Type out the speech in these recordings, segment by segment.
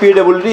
PWD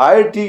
IIT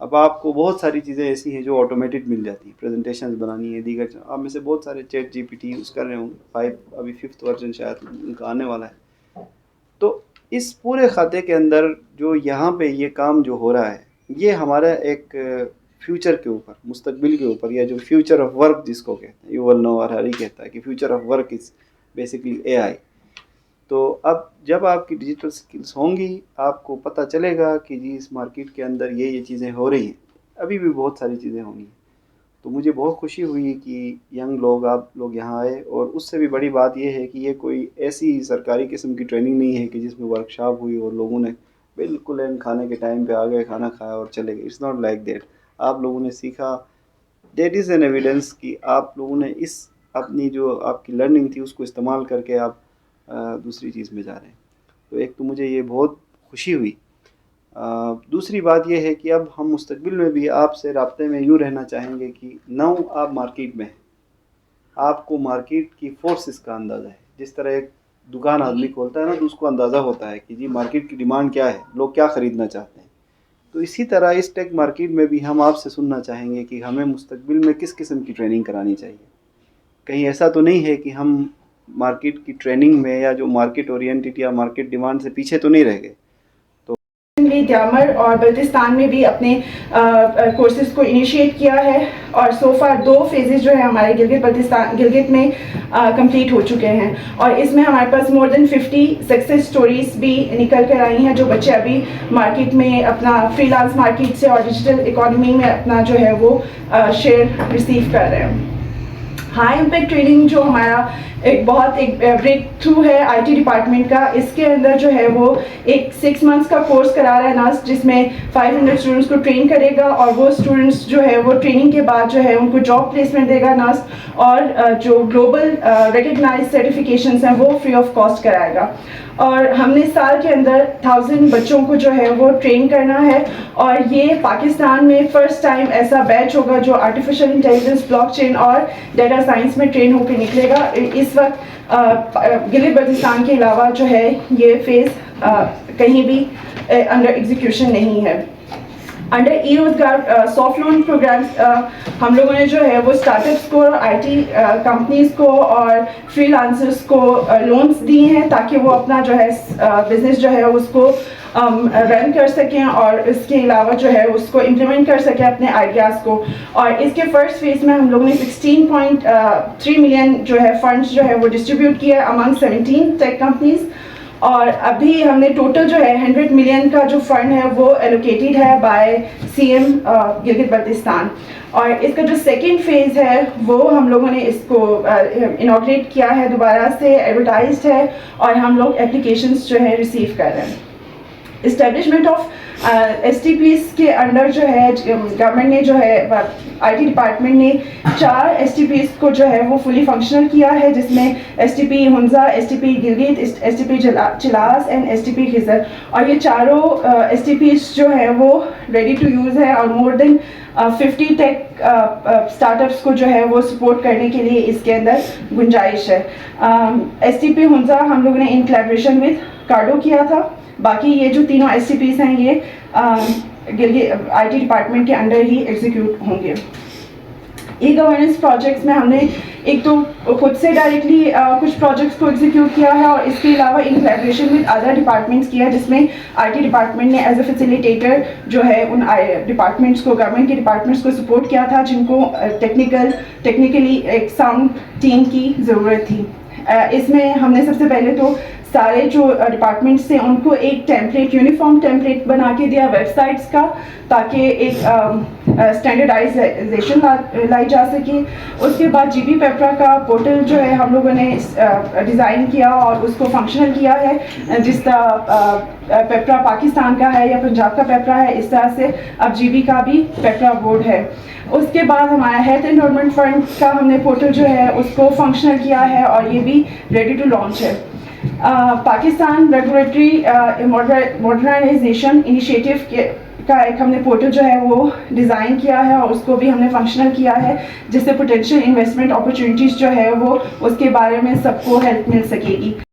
اب آپ کو بہت ساری چیزیں ایسی ہیں جو آٹومیٹڈ مل جاتی ہیں، پریزنٹیشنز بنانی ہے، دیگر آپ میں سے بہت سارے ChatGPT use کر رہے ہوں گے، 5 ابھی 5th ورژن شاید ان کا آنے والا ہے. تو اس پورے خاتے کے اندر جو یہاں پہ یہ کام جو ہو رہا ہے یہ ہمارا ایک فیوچر کے اوپر، مستقبل کے اوپر، یا جو فیوچر آف ورک جس کو کہتے ہیں، یوول نوآ ہراری کہتا ہے کہ future of work is basically A I. تو اب جب آپ کی ڈیجیٹل سکلز ہوں گی آپ کو پتہ چلے گا کہ جی اس مارکیٹ کے اندر یہ چیزیں ہو رہی ہیں، ابھی بھی بہت ساری چیزیں ہونی ہیں. تو مجھے بہت خوشی ہوئی کہ ینگ لوگ، آپ لوگ یہاں آئے، اور اس سے بھی بڑی بات یہ ہے کہ یہ کوئی ایسی سرکاری قسم کی ٹریننگ نہیں ہے کہ جس میں ورک شاپ ہوئی اور لوگوں نے بالکل کھانے کے ٹائم پہ آ گئے، کھانا کھایا اور چلے گئے. It's not like that. آپ لوگوں نے سیکھا. دیٹ از این ایویڈنس کہ آپ لوگوں نے اس اپنی جو آپ کی لرننگ تھی اس کو استعمال کر کے آپ دوسری چیز میں جا رہے ہیں. تو ایک تو مجھے یہ بہت خوشی ہوئی. دوسری بات یہ ہے کہ اب ہم مستقبل میں بھی آپ سے رابطے میں یوں رہنا چاہیں گے کہ نو آپ مارکیٹ میں ہیں، آپ کو مارکیٹ کی فورسز کا اندازہ ہے. جس طرح ایک دکان آدمی کھولتا ہے نا تو اس کو اندازہ ہوتا ہے کہ جی مارکیٹ کی ڈیمانڈ کیا ہے، لوگ کیا خریدنا چاہتے ہیں. تو اسی طرح اس ٹیک مارکیٹ میں بھی ہم آپ سے سننا چاہیں گے کہ ہمیں مستقبل میں کس قسم کی ٹریننگ کرانی چاہیے. کہیں ایسا تو نہیں ہے کہ ہم مارکیٹ کی ٹریننگ میں یا جو مارکیٹ اورینٹڈ یا مارکیٹ ڈیمانڈ سے پیچھے تو نہیں رہ گئے. دیامر اور بلتستان میں بھی اپنے کورسز کو انیشیٹ کیا ہے، اور سو فار 2 فیزز جو ہے ہمارے گلگت میں کمپلیٹ ہو چکے ہیں. اور اس میں ہمارے پاس مور دین 50 سکسیس سٹوریز بھی نکل کر آئی ہیں جو بچے ابھی مارکیٹ میں اپنا فری لانس مارکیٹ سے اور ڈیجیٹل اکانومی میں اپنا جو ہے وہ شیئر ریسیو کر رہے ہیں. ہائی امپیکٹ ٹریننگ جو ہمارا ایک بریک تھرو ہے آئی ٹی ڈپارٹمنٹ کا، اس کے اندر جو ہے وہ ایک 6 منتھس کا کورس کرا رہا ہے ناسٹ، جس میں 500 اسٹوڈنٹس کو ٹرین کرے گا، اور وہ اسٹوڈنٹس جو ہے وہ ٹریننگ کے بعد جو ہے ان کو جاب پلیسمنٹ دے گا ناسٹ، اور جو گلوبل ریکگنائز سرٹیفکیشنس ہیں وہ فری آف کاسٹ کرائے گا. اور ہم نے سال کے اندر 1000 بچوں کو جو ہے وہ ٹرین کرنا ہے، اور یہ پاکستان میں فرسٹ ٹائم ایسا بیچ ہوگا جو آرٹیفیشل انٹیلیجنس، بلاک چین اور ڈیٹا سائنس میں ٹرین ہو کے نکلے گا. اس وقت گلگت بلتستان کے علاوہ جو ہے یہ فیز کہیں بھی انڈر ایگزیکیوشن نہیں ہے. انڈر ای روزگار سافٹ لون پروگرامس ہم لوگوں نے جو ہے وہ اسٹارٹ اپس کو، آئی ٹی کمپنیز کو اور فری لانسرس کو لونس دیے ہیں تاکہ وہ اپنا جو ہے بزنس جو ہے اس کو رن کر سکیں، اور اس کے علاوہ جو ہے اس کو امپلیمنٹ کر سکیں اپنے آئیڈیاز کو. اور اس کے فرسٹ فیز میں ہم لوگوں نے 16.3 ملین جو ہے فنڈس جو ہے وہ ڈسٹریبیوٹ کیا ہے امنگ 17 ٹیک کمپنیز. اور ابھی ہم نے ٹوٹل جو ہے 100 ملین کا جو فنڈ ہے وہ ایلوکیٹڈ ہے by C M Gilgit Baltistan. اور اس کا جو سیکنڈ فیز ہے وہ ہم لوگوں نے اس کو انوگریٹ کیا ہے، دوبارہ سے ایڈورٹائزڈ ہے، اور ہم لوگ اپلیکیشنز جو ہے ریسیو کر رہے ہیں. Establishment of S T Ps کے انڈر جو ہے گورنمنٹ نے جو ہے آئی ٹی ڈپارٹمنٹ نے 4 ایس ٹی پیز کو جو ہے وہ فلی فنکشنل کیا ہے، جس میں S T P Hunza, S T P Gilgit, S T P Chilas and S T P Ghizer. اور یہ چاروں ایس ٹی پیز جو ہے وہ ریڈی ٹو یوز ہے، اور مور دین 50 ٹیک اسٹارٹ اپس کو جو ہے وہ سپورٹ کرنے کے لیے اس کے اندر گنجائش ہے. ایس ٹی پی ہنزا ہم لوگوں نے ان کولیبریشن وتھ کارڈو کیا تھا. باقی یہ جو تینوں ایس ٹی پیز ہیں یہ آئی ٹی ڈپارٹمنٹ کے انڈر ہی ایگزیکیوٹ ہوں گے. ای گورننس پروجیکٹس میں ہم نے ایک تو خود سے ڈائریکٹلی کچھ پروجیکٹس کو ایگزیکیوٹ کیا ہے، اور اس کے علاوہ ان کولیبریشن وتھ ادر ڈپارٹمنٹس کیا ہے، جس میں آئی ٹی ڈپارٹمنٹ نے ایز اے فیسیلیٹیٹر جو ہے ان ڈپارٹمنٹس کو، گورنمنٹ کے ڈپارٹمنٹس کو سپورٹ کیا تھا جن کو ٹیکنیکلی ایک ساؤنڈ ٹیم کی ضرورت تھی. اس میں ہم نے سب سے پہلے تو سارے جو ڈپارٹمنٹس تھے ان کو ایک ٹیمپلیٹ، یونیفارم ٹیمپلیٹ بنا کے دیا ویب سائٹس کا، تاکہ ایک اسٹینڈرڈائزیشن لائی جا سکے. اس کے بعد جی بی پیپرا کا پورٹل جو ہے ہم لوگوں نے ڈیزائن کیا اور اس کو فنکشنل کیا ہے. جس طرح پیپرا پاکستان کا ہے یا پنجاب کا پیپرا ہے، اس طرح سے اب جی بی کا بھی پیپرا بورڈ ہے. اس کے بعد ہمارا ہیلتھ انرولمنٹ فنڈ کا ہم نے پورٹل جو ہے اس کو فنکشنل کیا ہے، اور یہ بھی ریڈی ٹو لانچ ہے. پاکستان ریگولیٹری ماڈرنائزیشن انیشیٹو کا ایک ہم نے پورٹل جو ہے وہ ڈیزائن کیا ہے، اور اس کو بھی ہم نے فنکشنل کیا ہے، جس سے پوٹینشیل انویسٹمنٹ اپرچونیٹیز جو ہے وہ اس کے بارے میں سب کو ہیلپ مل سکے گی.